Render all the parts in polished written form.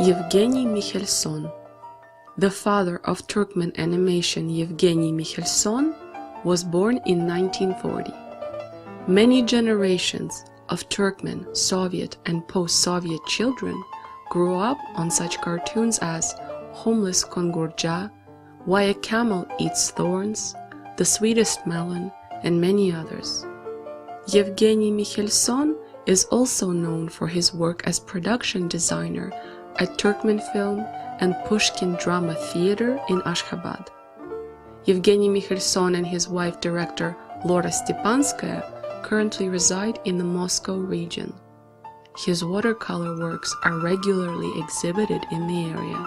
Yevgeny Michelson. The father of Turkmen animation Yevgeny Michelson was born in 1940. Many generations of Turkmen, Soviet and post-Soviet children grew up on such cartoons as Homeless Kongurja, Why a Camel Eats Thorns, The Sweetest Melon, and many others. Yevgeny Michelson is also known for his work as production designer at Turkmen Film and Pushkin Drama Theater in Ashgabat. Yevgeny Michelson and his wife director Lora Stepanskaya currently reside in the Moscow region. His watercolor works are regularly exhibited in the area.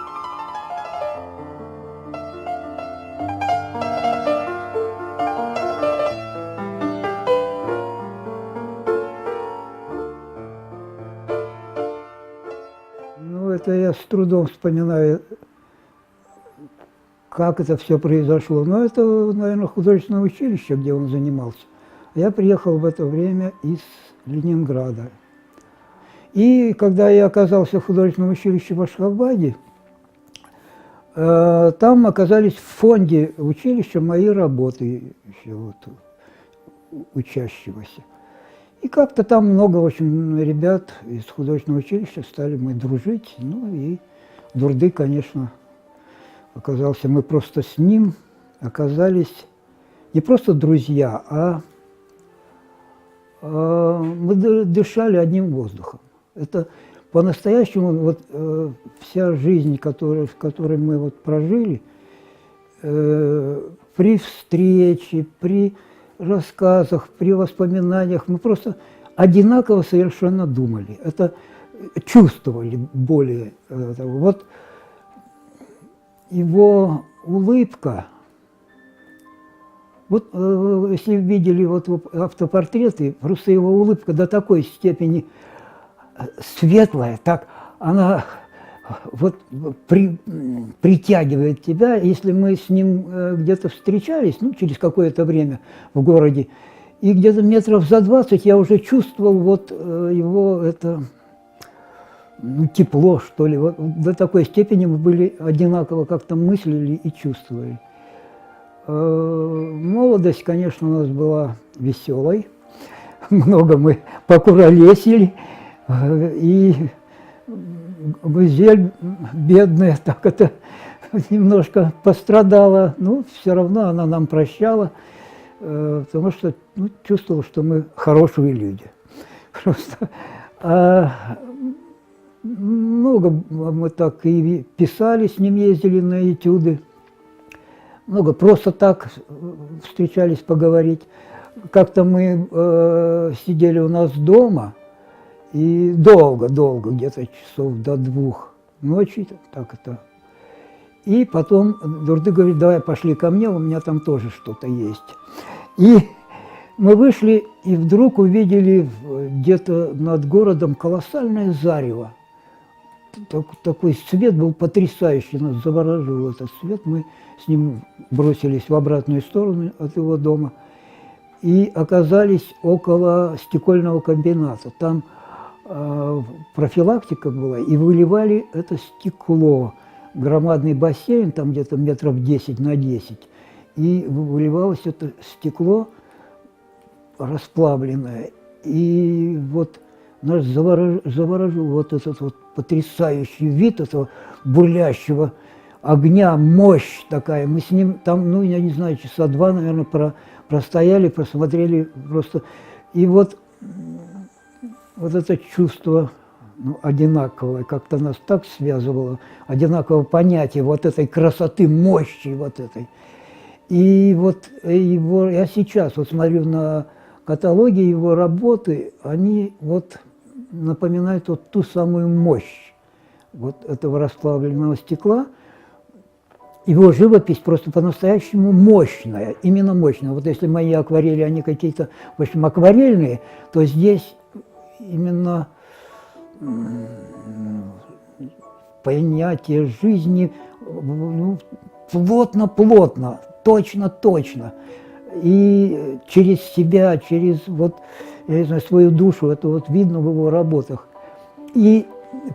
Это я с трудом вспоминаю, как это все произошло. Но это, наверное, художественное училище, где он занимался. Я приехал в это время из Ленинграда. И когда я оказался в художественном училище в Ашхабаде, там оказались в фонде училища мои работы еще вот, учащегося. И как-то там много очень ребят из художественного училища стали мы дружить. Ну и Дурды, конечно, оказался. Мы просто с ним оказались не просто друзья, а мы дышали одним воздухом. Это по-настоящему вот, вся жизнь, в которой мы вот прожили, при встрече, при рассказах, при воспоминаниях, мы просто одинаково совершенно думали. Это чувствовали более того. Вот его улыбка, вот если видели вот автопортреты, просто его улыбка до такой степени светлая, так она вот притягивает тебя. Если мы с ним где-то встречались, ну, через какое-то время в городе, и где-то метров за 20 я уже чувствовал вот его это, ну, тепло, что ли. Вот до такой степени мы были одинаково как-то мыслили и чувствовали. Молодость, конечно, у нас была веселой. Много мы покуролесили. И Гузель, бедная, так это немножко пострадала. Ну, все равно она нам прощала, потому что ну, чувствовала, что мы хорошие люди. Просто много мы так и писали, с ним ездили на этюды. Много просто так встречались поговорить. Как-то мы сидели у нас дома, и долго, где-то часов до 2 ночи, так это. И потом Дурды говорит, давай пошли ко мне, у меня там тоже что-то есть. И мы вышли, и вдруг увидели где-то над городом колоссальное зарево. Такой свет был потрясающий, нас заворожил этот свет. Мы с ним бросились в обратную сторону от его дома и оказались около стекольного комбината. Там профилактика была, и выливали это стекло. Громадный бассейн, там где-то метров 10 на 10, и выливалось это стекло расплавленное. И вот нас заворожил вот этот вот потрясающий вид этого бурлящего огня, мощь такая. Мы с ним там, ну, я не знаю, часа 2, наверное, простояли, просмотрели просто. И вот это чувство, ну, одинаковое, как-то нас так связывало, одинаковое понятие вот этой красоты, мощи вот этой. И вот его, я сейчас вот смотрю на каталоги его работы, они вот напоминают вот ту самую мощь вот этого расплавленного стекла. Его живопись просто по-настоящему мощная, именно мощная. Вот если мои акварели, они какие-то, в общем, акварельные, то здесь именно понятие жизни, ну, плотно, точно. И через себя, через вот, я не знаю, свою душу, это вот видно в его работах. И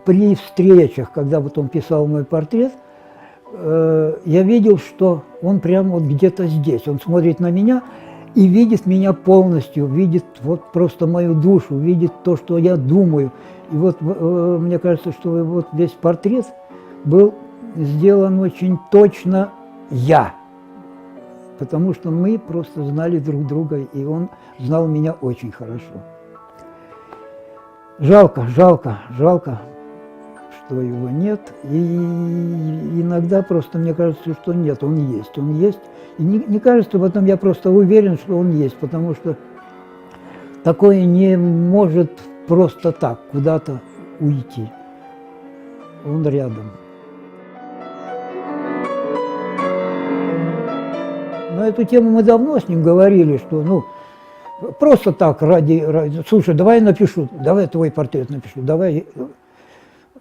при встречах, когда вот он писал мой портрет, я видел, что он прямо вот где-то здесь. Он смотрит на меня и видит меня полностью, видит вот просто мою душу, видит то, что я думаю. И вот мне кажется, что вот весь портрет был сделан очень точно я, потому что мы просто знали друг друга, и он знал меня очень хорошо. Жалко, что его нет, и иногда просто мне кажется, что нет, он есть. И не кажется, потом я просто уверен, что он есть, потому что такое не может просто так куда-то уйти. Он рядом. На эту тему мы давно с ним говорили, что, просто так, слушай, давай напишу, давай твой портрет напишу, давай.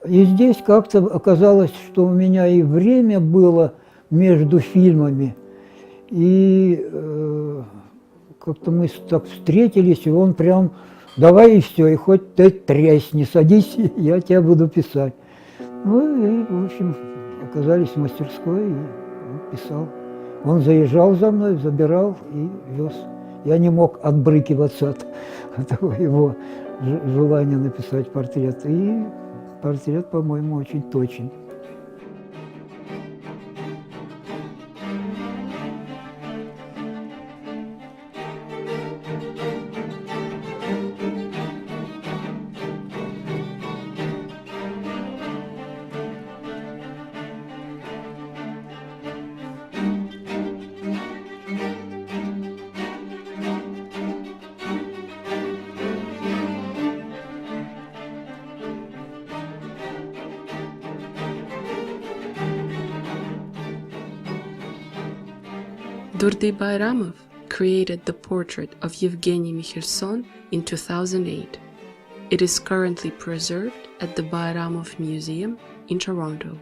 И здесь как-то оказалось, что у меня и время было между фильмами, и как-то мы так встретились, и он прям, давай и все, и хоть ты трясни, садись, я тебя буду писать. Ну и, в общем, оказались в мастерской, и он писал. Он заезжал за мной, забирал и вез. Я не мог отбрыкиваться от его желания написать портрет. И портрет, по-моему, очень точен. Durdy Bayramov created the portrait of Yevgeny Mikhelson in 2008. It is currently preserved at the Bayramov Museum in Toronto.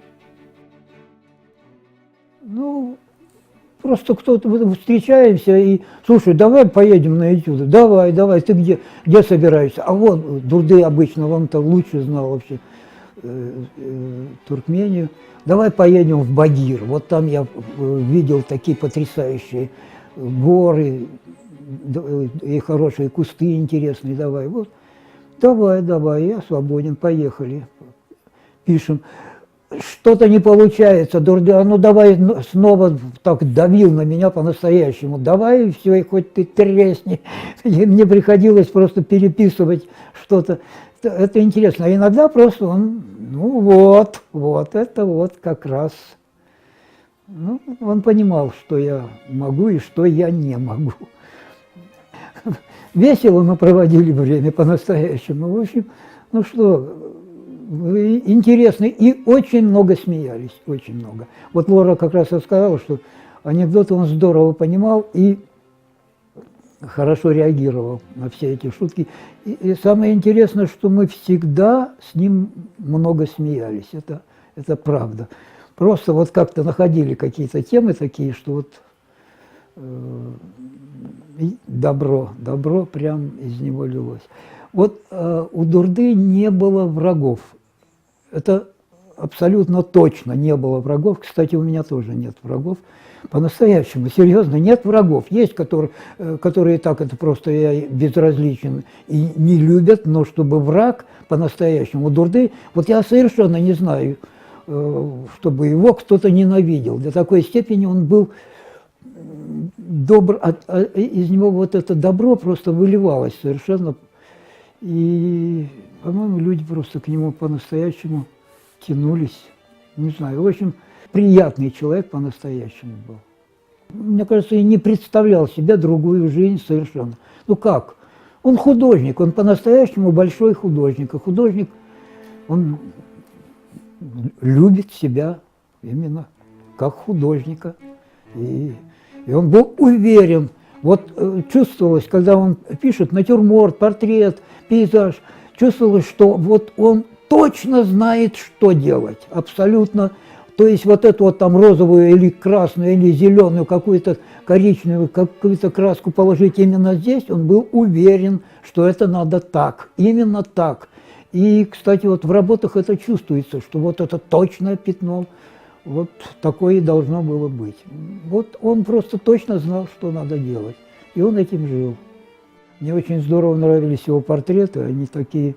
Просто кто-то встречаемся и, слушай, давай поедем на этюды. Давай, ты где собираешься? А вот Дурды обычно, он-то лучше знал вообще Туркмению. Давай поедем в Багир. Вот там я видел такие потрясающие горы и хорошие кусты интересные. Давай, я свободен, поехали. Пишем. Что-то не получается, Дурды, давай снова так давил на меня по-настоящему. Давай, все, и хоть ты тресни. И мне приходилось просто переписывать что-то. Это интересно. А иногда просто он, это как раз. Он понимал, что я могу и что я не могу. Весело мы проводили время по-настоящему. В общем, интересно. И очень много смеялись, очень много. Вот Лора как раз рассказала, что анекдоты он здорово понимал и хорошо реагировал на все эти шутки. И самое интересное, что мы всегда с ним много смеялись. Это правда. Просто вот как-то находили какие-то темы такие, что добро прям из него лилось. Вот у Дурды не было врагов. Это абсолютно точно не было врагов. Кстати, у меня тоже нет врагов. По-настоящему, серьезно, нет врагов. Есть, которые так, это просто я безразличен и не любят, но чтобы враг по-настоящему. У Дурды, вот я совершенно не знаю, чтобы его кто-то ненавидел. До такой степени он был добр, из него вот это добро просто выливалось совершенно. И, по-моему, люди просто к нему по-настоящему тянулись. Не знаю, в общем, приятный человек по-настоящему был. Мне кажется, и не представлял себе другую жизнь совершенно. Как? Он художник, он по-настоящему большой художник. И художник, он любит себя именно как художника. И он был уверен. Вот чувствовалось, когда он пишет натюрморт, портрет, пейзаж, чувствовалось, что вот он точно знает, что делать, абсолютно. То есть вот эту вот там розовую или красную, или зеленую, какую-то коричневую, какую-то краску положить именно здесь, он был уверен, что это надо так, именно так. И, кстати, вот в работах это чувствуется, что вот это точное пятно, вот такое и должно было быть. Вот он просто точно знал, что надо делать, и он этим жил. Мне очень здорово нравились его портреты, они такие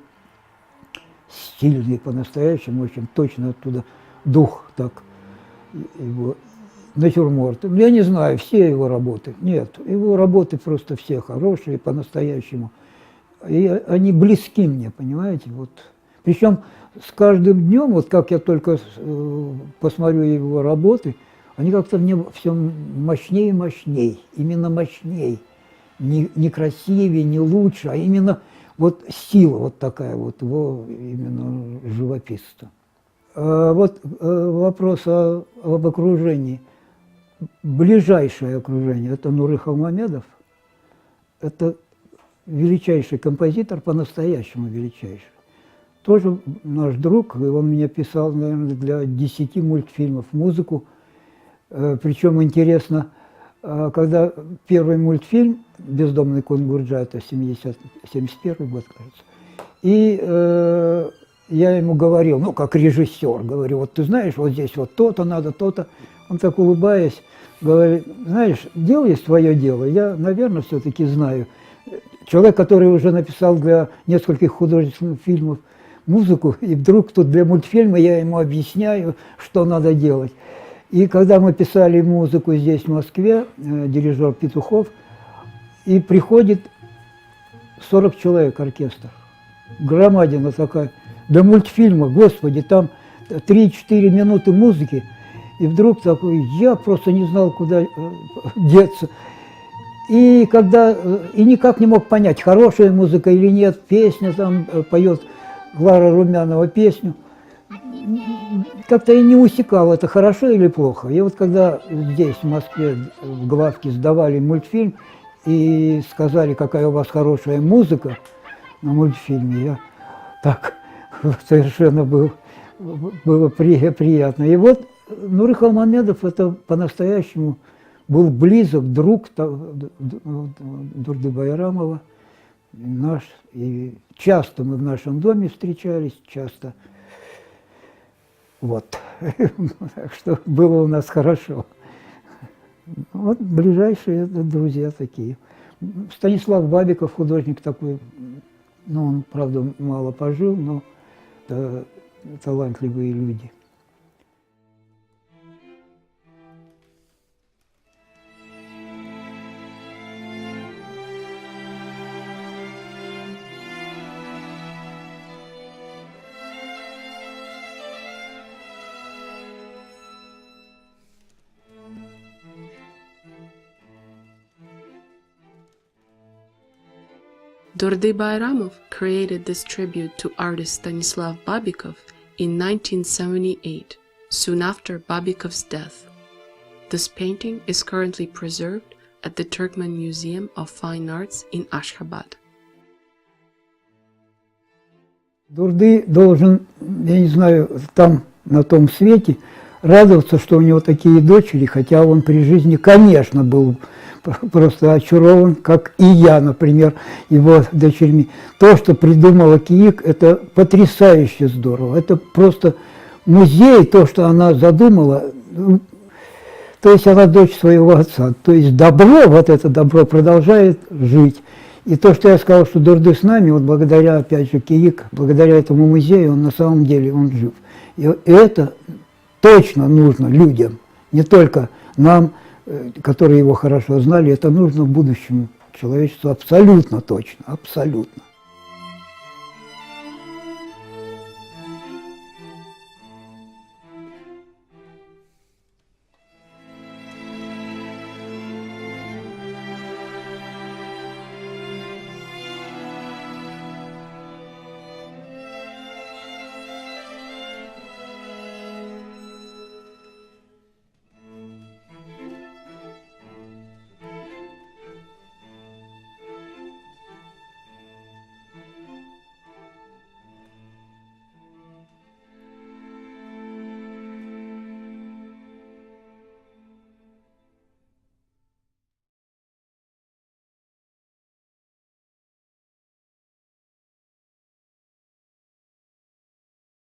стильные по-настоящему, очень точно оттуда дух так его, натюрморт. Я не знаю, все его работы, нет, его работы просто все хорошие по-настоящему. И они близки мне, понимаете, вот. Причем с каждым днем, вот как я только посмотрю его работы, они как-то мне все мощнее и мощнее, именно мощнее. Не красивее, не лучше, а именно вот сила вот такая вот его именно живописца. Вот вопрос об окружении. Ближайшее окружение – это Нуры Холмамедов. Это величайший композитор, по-настоящему величайший. Тоже наш друг, и он мне писал, наверное, для 10 мультфильмов музыку. Причем интересно, когда первый мультфильм «Бездомный Кунгурджа», это 71 год, кажется, и я ему говорил, ну, как режиссер, говорю, вот ты знаешь, вот здесь вот то-то надо, то-то. Он так улыбаясь, говорит, знаешь, делай свое дело, я, наверное, все-таки знаю. Человек, который уже написал для нескольких художественных фильмов музыку, и вдруг тут для мультфильма я ему объясняю, что надо делать. И когда мы писали музыку здесь, в Москве, дирижер Петухов, и приходит 40 человек оркестр, громадина такая, для мультфильма, господи, там 3-4 минуты музыки, и вдруг такой, я просто не знал, куда деться. И никак не мог понять, хорошая музыка или нет, песня там поет Клара Румянова песню. Как-то и не усекал, это хорошо или плохо. И вот когда здесь, в Москве, в Главке сдавали мультфильм и сказали, какая у вас хорошая музыка на мультфильме, я так совершенно было приятно. И вот Нуры Холмамедов это по-настоящему был близок, друг Дурды Байрамова, наш, и часто мы в нашем доме встречались, часто. Вот. Так что было у нас хорошо. Вот ближайшие друзья такие. Станислав Бабиков, художник такой, ну, он, правда, мало пожил, но талантливые люди. Durdy Bayramov created this tribute to artist Stanislav Babikov in 1978, soon after Babikov's death. This painting is currently preserved at the Turkmen Museum of Fine Arts in Ashgabat. Дурды должен, я не знаю, там, на том свете, радоваться, что у него такие дочери, хотя он при жизни, конечно, был просто очарован, как и я, например, его дочерьми. То, что придумала Киик, это потрясающе здорово. Это просто музей, то, что она задумала. То есть она дочь своего отца. То есть добро, вот это добро продолжает жить. И то, что я сказал, что Дурды с нами, вот благодаря, опять же, Киик, благодаря этому музею, он на самом деле, он жив. И это точно нужно людям, не только нам, которые его хорошо знали, это нужно будущему человечеству абсолютно точно, абсолютно.